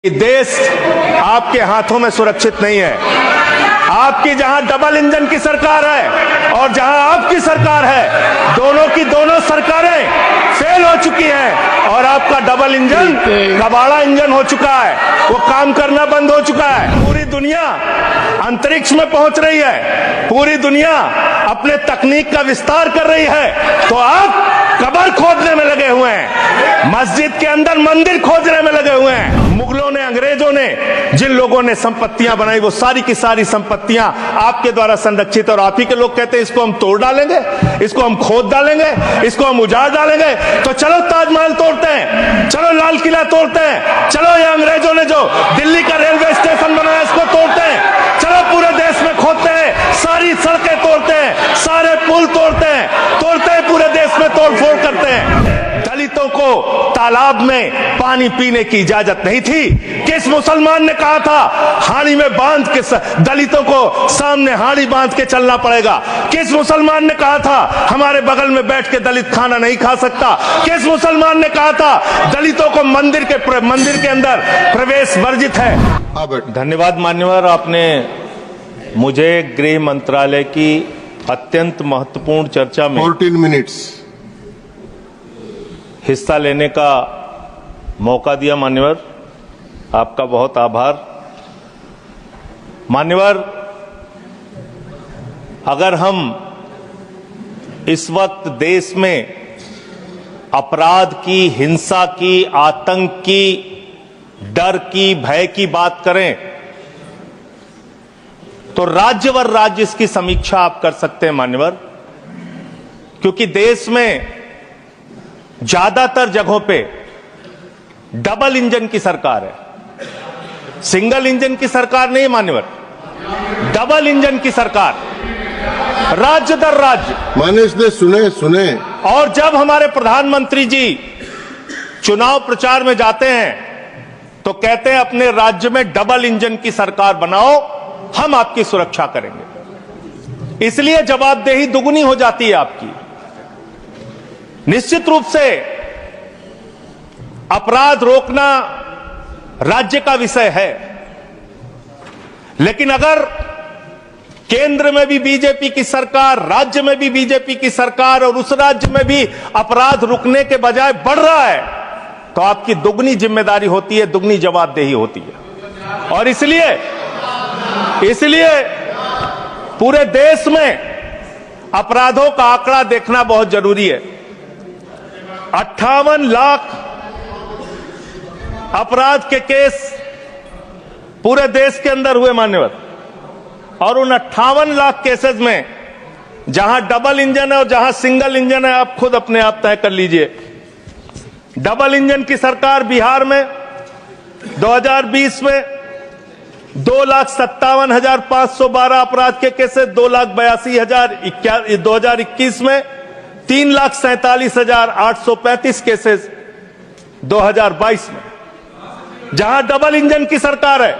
देश आपके हाथों में सुरक्षित नहीं है। आपकी जहां डबल इंजन की सरकार है और जहां आपकी सरकार है, दोनों की दोनों सरकारें फेल हो चुकी हैं और आपका डबल इंजन कबाड़ा इंजन हो चुका है, वो काम करना बंद हो चुका है। पूरी दुनिया अंतरिक्ष में पहुंच रही है, पूरी दुनिया अपने तकनीक का विस्तार कर रही है, तो आप कब्र खोदने में लगे हुए हैं, मस्जिद के अंदर मंदिर खोदने में लगे हुए हैं। मुगलों ने, अंग्रेजों ने, जिन लोगों ने संपत्तियां बनाई, वो सारी की सारी संपत्तियां आपके द्वारा संरक्षित, और आप ही के लोग कहते हैं इसको हम तोड़ डालेंगे, इसको हम खोद डालेंगे, इसको हम उजाड़ डालेंगे। तो चलो ताजमहल तोड़ते हैं, चलो लाल किला तोड़ते हैं, चलो ये अंग्रेजों ने जो दिल्ली का रेलवे स्टेशन बनाया इसको तोड़ते हैं, चलो पूरे देश में खोदते हैं, सारी सड़कें तोड़ते हैं, सारे पुल तोड़ते हैं, पूरे देश में तोड़फोड़ करते हैं। दलितों को तालाब में पानी पीने की इजाजत नहीं थी। किस मुसलमान ने कहा था हाड़ी में बांध के दलितों को सामने हाड़ी बांध के चलना पड़ेगा? किस मुसलमान ने कहा था हमारे बगल में बैठ के दलित खाना नहीं खा सकता? किस मुसलमान ने कहा था दलितों को मंदिर के अंदर प्रवेश वर्जित है? धन्यवाद मान्यवर, आपने मुझे गृह मंत्रालय की अत्यंत महत्वपूर्ण चर्चा में 14 मिनट्स हिस्सा लेने का मौका दिया। मान्यवर, आपका बहुत आभार। मान्यवर, अगर हम इस वक्त देश में अपराध की, हिंसा की, आतंक की, डर की, भय की बात करें, तो राज्यवर राज्य इसकी समीक्षा आप कर सकते हैं मान्यवर, क्योंकि देश में ज्यादातर जगहों पे डबल इंजन की सरकार है, सिंगल इंजन की सरकार नहीं मान्यवर, डबल इंजन की सरकार, राज्य दर राज्य। मानिश ने सुने। और जब हमारे प्रधानमंत्री जी चुनाव प्रचार में जाते हैं तो कहते हैं अपने राज्य में डबल इंजन की सरकार बनाओ, हम आपकी सुरक्षा करेंगे। इसलिए जवाबदेही दुगनी हो जाती है आपकी। निश्चित रूप से अपराध रोकना राज्य का विषय है, लेकिन अगर केंद्र में भी बीजेपी की सरकार, राज्य में भी बीजेपी की सरकार, और उस राज्य में भी अपराध रुकने के बजाय बढ़ रहा है, तो आपकी दुगनी जिम्मेदारी होती है, दुगनी जवाबदेही होती है। और इसलिए पूरे देश में अपराधों का आंकड़ा देखना बहुत जरूरी है। 58 लाख अपराध के केस पूरे देश के अंदर हुए मान्यवर, और उन 58 लाख केसेस में जहां डबल इंजन है और जहां सिंगल इंजन है, आप खुद अपने आप तय कर लीजिए। डबल इंजन की सरकार बिहार में 2020 में 2,57,512 अपराध के केसेस, 2,82,000। 2021 में 3,47,835 केसेस 2022 में, जहां डबल इंजन की सरकार है।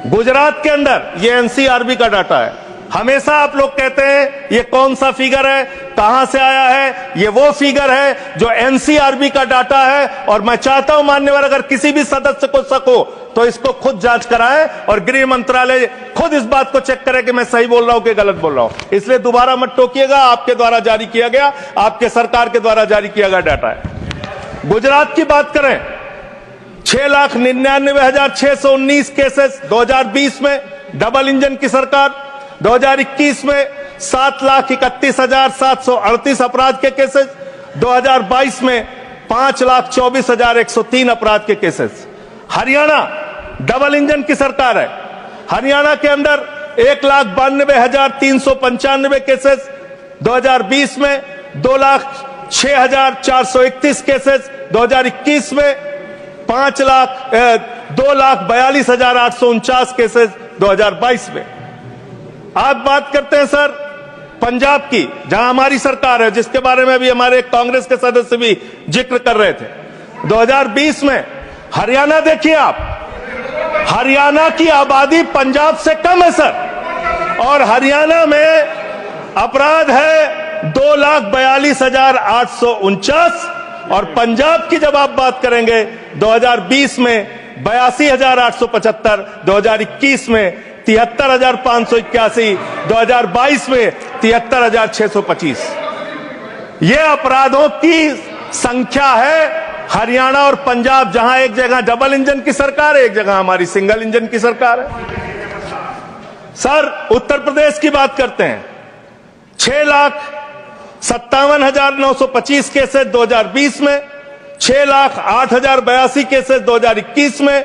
गुजरात के अंदर, ये एनसीआरबी का डाटा है, हमेशा आप लोग कहते हैं ये कौन सा फिगर है, कहां से आया है? ये वो फिगर है जो एनसीआरबी का डाटा है। और मैं चाहता हूं मान्यवर, अगर किसी भी सदस्य को शक हो तो इसको खुद जांच कराएं और गृह मंत्रालय खुद इस बात को चेक करे कि मैं सही बोल रहा हूं कि गलत बोल रहा हूं। इसलिए दोबारा मत टोकिएगा, आपके द्वारा जारी किया गया, आपके सरकार के द्वारा जारी किया गया डाटा है। गुजरात की बात करें, 6,99,619 केसेस 2020 में डबल इंजन की सरकार। 2021 में 7,31,738 अपराध के केसेस। 2022 में 5,24,103 अपराध के केसेस। हरियाणा डबल इंजन की सरकार है, हरियाणा के अंदर 1,92,395 केसेस। 2020 में 2,06,431 केसेस। 2021 में 2,42,849 केसेस 2022 में। आप बात करते हैं सर पंजाब की, जहां हमारी सरकार है, जिसके बारे में अभी हमारे कांग्रेस के सदस्य भी जिक्र कर रहे थे। 2020 में हरियाणा देखिए आप, हरियाणा की आबादी पंजाब से कम है सर, और हरियाणा में अपराध है 2,42,849, और पंजाब की जब आप बात करेंगे 2020 में 82,875, 2021 में 73,581, 2022 में 73,625। ये अपराधों की संख्या है हरियाणा और पंजाब, जहां एक जगह डबल इंजन की सरकार है, एक जगह हमारी सिंगल इंजन की सरकार है। सर, उत्तर प्रदेश की बात करते हैं। 6,57,925 केसेस 2020 में, 6,08,082 केसेस 2021 में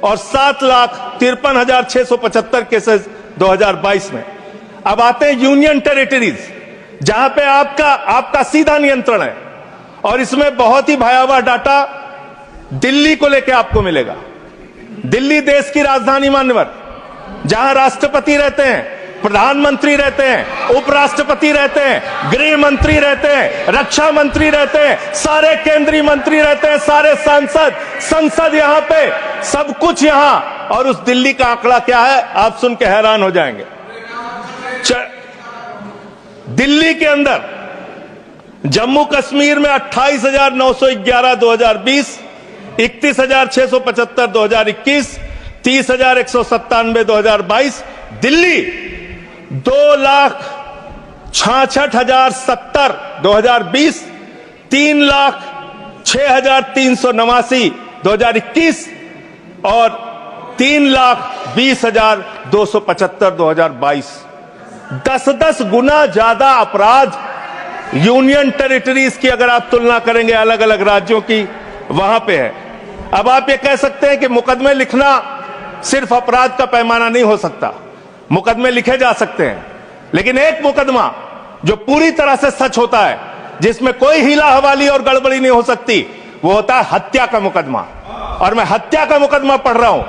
और 7,53,675 केसेस 2022 में। अब आते हैं यूनियन टेरिटरीज, जहां पे आपका सीधा नियंत्रण है, और इसमें बहुत ही भयावह डाटा दिल्ली को लेकर आपको मिलेगा। दिल्ली देश की राजधानी मान्यवर, जहां राष्ट्रपति रहते हैं, प्रधानमंत्री रहते हैं, उपराष्ट्रपति रहते हैं, गृह मंत्री रहते हैं, रक्षा मंत्री रहते हैं, सारे केंद्रीय मंत्री रहते हैं, सारे सांसद, संसद यहां पे, सब कुछ यहां। और उस दिल्ली का आंकड़ा क्या है, आप सुन के हैरान हो जाएंगे। दिल्ली के अंदर जम्मू कश्मीर में 28,911 2020, 31,675 2021, 30,197 2022। दिल्ली 2,66,070 2020, 3,06,389 2021 और 3,20,275 2022। 10-10 गुना ज्यादा अपराध यूनियन टेरिटरीज की अगर आप तुलना करेंगे अलग अलग राज्यों की, वहां पे है। अब आप ये कह सकते हैं कि मुकदमे लिखना सिर्फ अपराध का पैमाना नहीं हो सकता। मुकदमे लिखे जा सकते हैं, लेकिन एक मुकदमा जो पूरी तरह से सच होता है, जिसमें कोई हीला हवाली और गड़बड़ी नहीं हो सकती, वो होता है हत्या का मुकदमा। और मैं हत्या का मुकदमा पढ़ रहा हूं।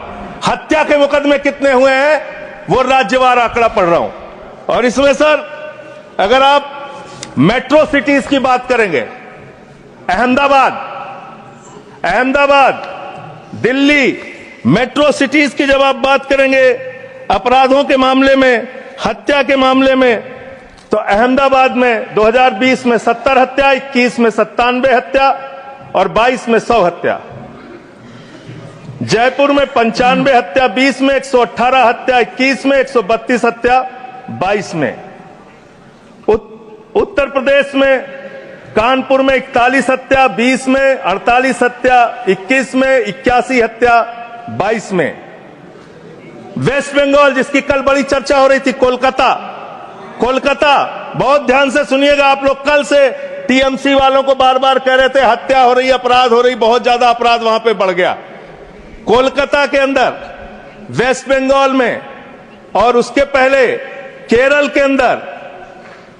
हत्या के मुकदमे कितने हुए हैं वो राज्यवार आंकड़ा पढ़ रहा हूं। और इसमें सर, अगर आप मेट्रो सिटीज की बात करेंगे, अहमदाबाद, दिल्ली, मेट्रो सिटीज की जब आप बात करेंगे अपराधों के मामले में, हत्या के मामले में, तो अहमदाबाद में 2020 में 70 हत्या, 21 में 97 हत्या और 22 में 100 हत्या। जयपुर में 95 हत्या 20 में, 118 हत्या 21 में, 132 हत्या 22 में। उत्तर प्रदेश में कानपुर में 41 हत्या 20 में, 48 हत्या 21 में, 81 हत्या 22 में। वेस्ट बंगाल, जिसकी कल बड़ी चर्चा हो रही थी, कोलकाता, बहुत ध्यान से सुनिएगा आप लोग। कल से टीएमसी वालों को बार बार कह रहे थे हत्या हो रही, अपराध हो रही, बहुत ज्यादा अपराध वहां पे बढ़ गया। कोलकाता के अंदर, वेस्ट बंगाल में और उसके पहले केरल के अंदर,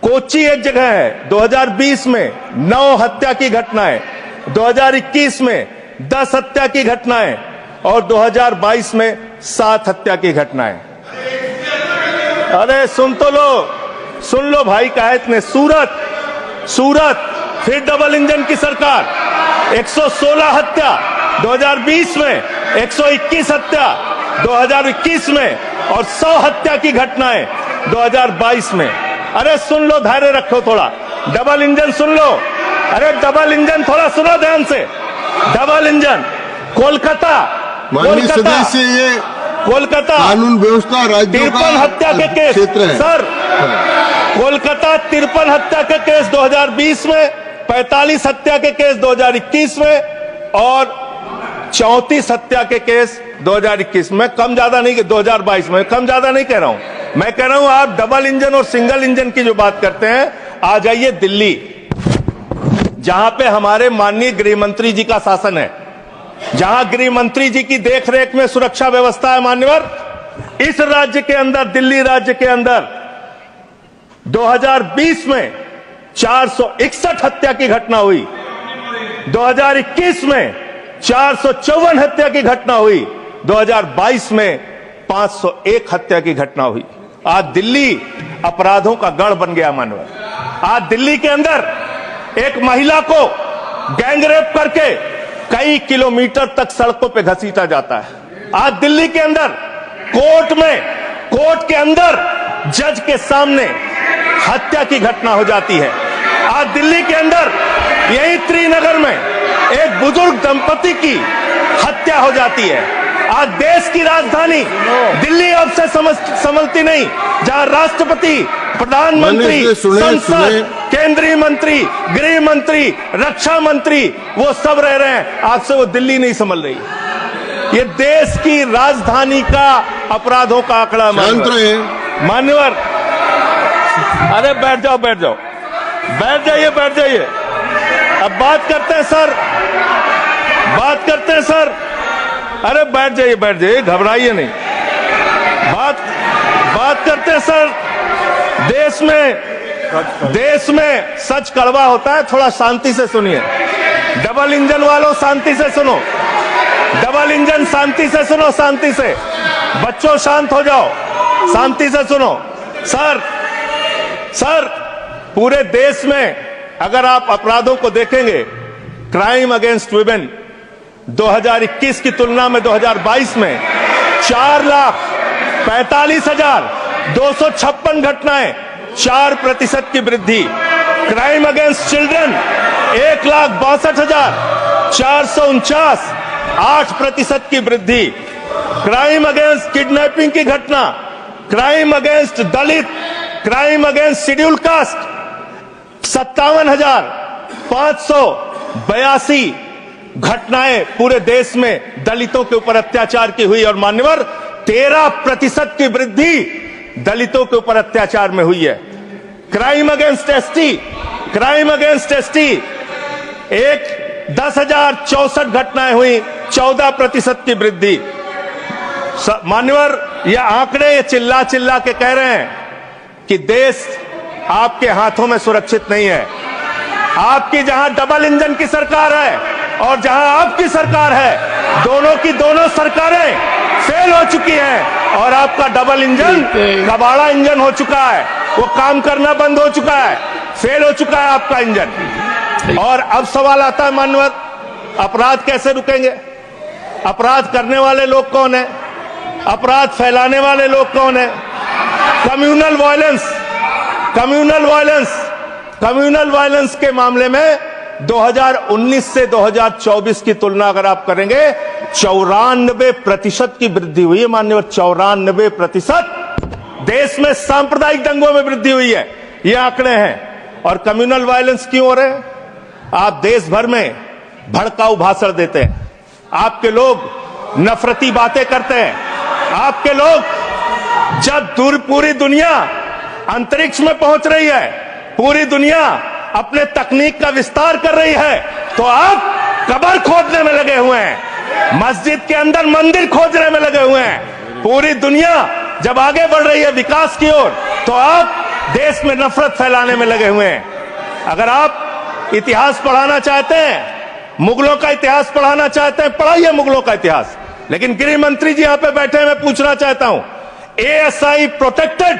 कोच्चि एक जगह है, 2020 में 9 हत्या की घटनाएं, 2021 में 10 हत्या की घटनाएं और 2022 में 7 हत्या की घटनाएं। अरे सुन लो भाई, कहा इतने। सूरत फिर डबल इंजन की सरकार, 116 हत्या 2020 में, 121 हत्या 2021 में और 100 हत्या की घटनाएं 2022 में। अरे सुन लो, धैर्य रखो थोड़ा। डबल इंजन सुन लो। अरे डबल इंजन थोड़ा सुनो ध्यान से। डबल इंजन, कोलकाता, कानून व्यवस्था राज्यों का 53 हत्या के केस सर, कोलकाता 53 हत्या के केस 2020 में, 45 हत्या के केस 2021 में और 34 हत्या के केस 2021 में। कम ज्यादा नहीं, 2022 में कम ज्यादा नहीं कह रहा हूं। मैं कह रहा हूं आप डबल इंजन और सिंगल इंजन की जो बात करते हैं, आ जाइए दिल्ली, जहां पे हमारे माननीय गृह मंत्री जी का शासन है, जहां गृह मंत्री जी की देखरेख में सुरक्षा व्यवस्था है मान्यवर। इस राज्य के अंदर, दिल्ली राज्य के अंदर 2020 में 461 हत्या की घटना हुई, 2021 में 454 हत्या की घटना हुई, 2022 में 501 हत्या की घटना हुई। आज दिल्ली अपराधों का गढ़ बन गया मान्यवर। आज दिल्ली के अंदर एक महिला को गैंगरेप करके कई किलोमीटर तक सड़कों पे घसीटा जाता है। आज दिल्ली के अंदर कोर्ट के अंदर जज के सामने हत्या की घटना हो जाती है। आज दिल्ली के अंदर यही त्रिनगर में एक बुजुर्ग दंपति की हत्या हो जाती है। आज देश की राजधानी दिल्ली अब से समझती नहीं, जहां राष्ट्रपति, प्रधानमंत्री, संसद, केंद्रीय मंत्री, गृह मंत्री, रक्षा मंत्री वो सब रह रहे हैं, आज से वो दिल्ली नहीं संभल रही। ये देश की राजधानी का अपराधों का आंकड़ा। मान्यवर, अरे बैठ जाओ, बैठ जाओ, बैठ जाइए, बैठ जाइए। अब बात करते हैं सर, बात करते हैं सर। अरे बैठ जाइए, बैठ जाइए, घबराइए नहीं। बात करते हैं सर। देश में सच कड़वा होता है, थोड़ा शांति से सुनिए। डबल इंजन वालों शांति से सुनो, डबल इंजन शांति से सुनो, शांति से। बच्चों शांत हो जाओ, शांति से सुनो। सर पूरे देश में अगर आप अपराधों को देखेंगे, क्राइम अगेंस्ट वुमेन 2021 की तुलना में 2022 में 4,45,256 घटनाएं, 4% की वृद्धि। क्राइम अगेंस्ट चिल्ड्रन 1,62,449, 8% की वृद्धि। क्राइम अगेंस्ट किडनैपिंग की घटना, क्राइम अगेंस्ट दलित, क्राइम अगेंस्ट शेड्यूल कास्ट 57,582 घटनाएं पूरे देश में दलितों के ऊपर अत्याचार की हुई। और मान्यवर 13% की वृद्धि दलितों के ऊपर अत्याचार में हुई है। Crime against ST, crime against ST 10,064 घटनाएं हुई, 14% की वृद्धि। मान्यवर ये आंकड़े, ये चिल्ला चिल्ला के कह रहे हैं कि देश आपके हाथों में सुरक्षित नहीं है। आपकी जहां डबल इंजन की सरकार है और जहां आपकी सरकार है, दोनों की दोनों सरकारें फेल हो चुकी हैं और आपका डबल इंजन कबाड़ा इंजन हो चुका है, वो काम करना बंद हो चुका है, फेल हो चुका है आपका इंजन। और अब सवाल आता है मान्यवर, अपराध कैसे रुकेंगे? अपराध करने वाले लोग कौन है? अपराध फैलाने वाले लोग कौन है? Communal violence, communal violence, communal violence के मामले में 2019 से 2024 की तुलना अगर आप करेंगे 94% की वृद्धि हुई है माननीय। 94% देश में सांप्रदायिक दंगों में वृद्धि हुई है, ये आंकड़े हैं। और कम्युनल वायलेंस क्यों हो रहे हैं? आप देश भर में भड़काऊ भाषण देते हैं, आपके लोग नफरती बातें करते हैं, आपके लोग जब पूरी दुनिया अंतरिक्ष में पहुंच रही है, पूरी दुनिया अपने तकनीक का विस्तार कर रही है, तो आप कब्र खोदने में लगे हुए हैं, मस्जिद के अंदर मंदिर खोजने में लगे हुए हैं। पूरी दुनिया जब आगे बढ़ रही है विकास की ओर, तो आप देश में नफरत फैलाने में लगे हुए हैं। अगर आप इतिहास पढ़ाना चाहते हैं, मुगलों का इतिहास पढ़ाना चाहते हैं, पढ़ाइए मुगलों का इतिहास। लेकिन गृह मंत्री जी यहां पे बैठे हैं, मैं पूछना चाहता हूं, एएसआई प्रोटेक्टेड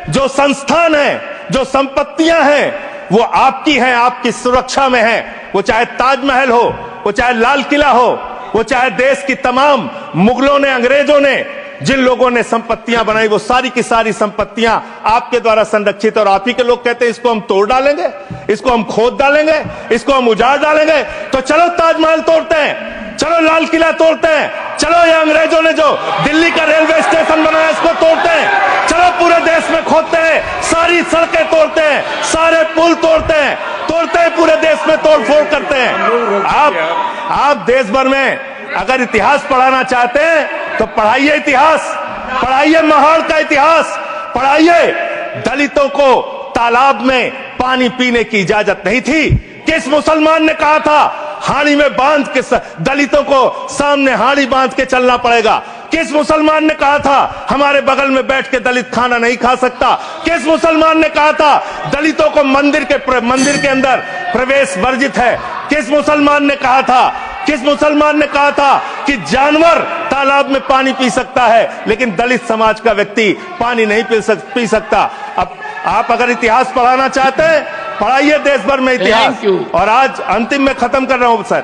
जो संस्थान है, जो संपत्तियां हैं, वो आपकी हैं, आपकी सुरक्षा में हैं। वो चाहे ताजमहल हो, वो चाहे लाल किला हो, वो चाहे देश की तमाम मुगलों ने, अंग्रेजों ने जिन लोगों ने संपत्तियां बनाई, वो सारी की सारी संपत्तियां आपके द्वारा संरक्षित। और आप ही के लोग कहते हैं इसको हम तोड़ डालेंगे, इसको हम खोद डालेंगे, इसको हम उजाड़ डालेंगे। तो चलो ताजमहल तोड़ते हैं, चलो लाल किला तोड़ते हैं, चलो ये अंग्रेजों ने जो दिल्ली का रेलवे स्टेशन बनाया इसको तोड़ते हैं, चलो पूरे देश में खोदते हैं, सारी सड़कें तोड़ते हैं, सारे पुल तोड़ते हैं, पूरे देश में तोड़फोड़ करते हैं। आप देश भर में अगर इतिहास पढ़ाना चाहते हैं तो पढ़ाइए इतिहास, पढ़ाइए महाड़ का इतिहास, पढ़ाइए दलितों को तालाब में पानी पीने की इजाजत नहीं थी। किस मुसलमान ने कहा था हाड़ी में बांध के दलितों को सामने हाड़ी बांध के चलना पड़ेगा? किस मुसलमान ने कहा था हमारे बगल में बैठ के दलित खाना नहीं खा सकता? किस मुसलमान ने कहा था दलितों को मंदिर के अंदर प्रवेश वर्जित है? किस मुसलमान ने कहा था, किस मुसलमान ने कहा था कि जानवर तालाब में पानी पी सकता है लेकिन दलित समाज का व्यक्ति पानी नहीं पी सकता? अब आप अगर इतिहास पढ़ाना चाहते हैं, पढ़ाइए देश भर में इतिहास। और आज अंतिम में खत्म कर रहा हूं सर,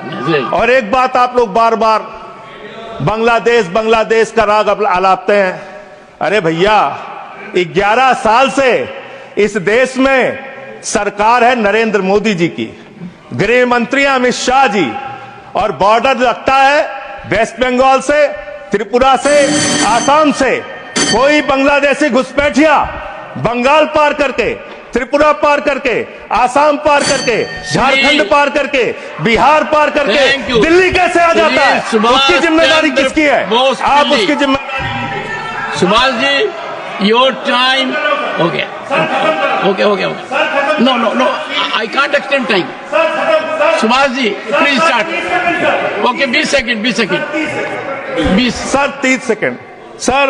और एक बात आप लोग बार बार बांग्लादेश का राग आलापते हैं। अरे भैया 11 साल से इस देश में सरकार है नरेंद्र मोदी जी की, गृह मंत्री अमित शाह जी, और बॉर्डर लगता है वेस्ट बंगाल से, त्रिपुरा से, आसाम से कोई बांग्लादेशी घुसपैठिया बंगाल पार करके, त्रिपुरा पार करके, आसाम पार करके, झारखंड पार करके, बिहार पार करके दिल्ली कैसे आ जाता है? उसकी जिम्मेदारी किसकी है? आप उसकी जिम्मेदारी। Subhash ji, your time okay okay no I can't extend time. Subhash ji please start. Okay 20 second sir 30 second. Sir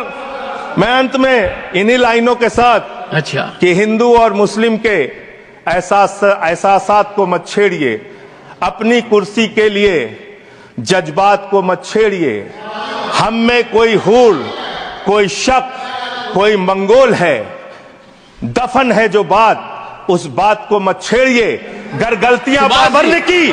मैं अंत में इन्हीं लाइनों के साथ अच्छा कि हिंदू और मुस्लिम के एहसासात को मत छेड़िए, अपनी कुर्सी के लिए जज्बात को मत छेड़िए। हम में कोई हूल, कोई शक, कोई मंगोल है, दफन है जो बात, उस बात को मत छेड़िए। गर गलतियां बाबर ने की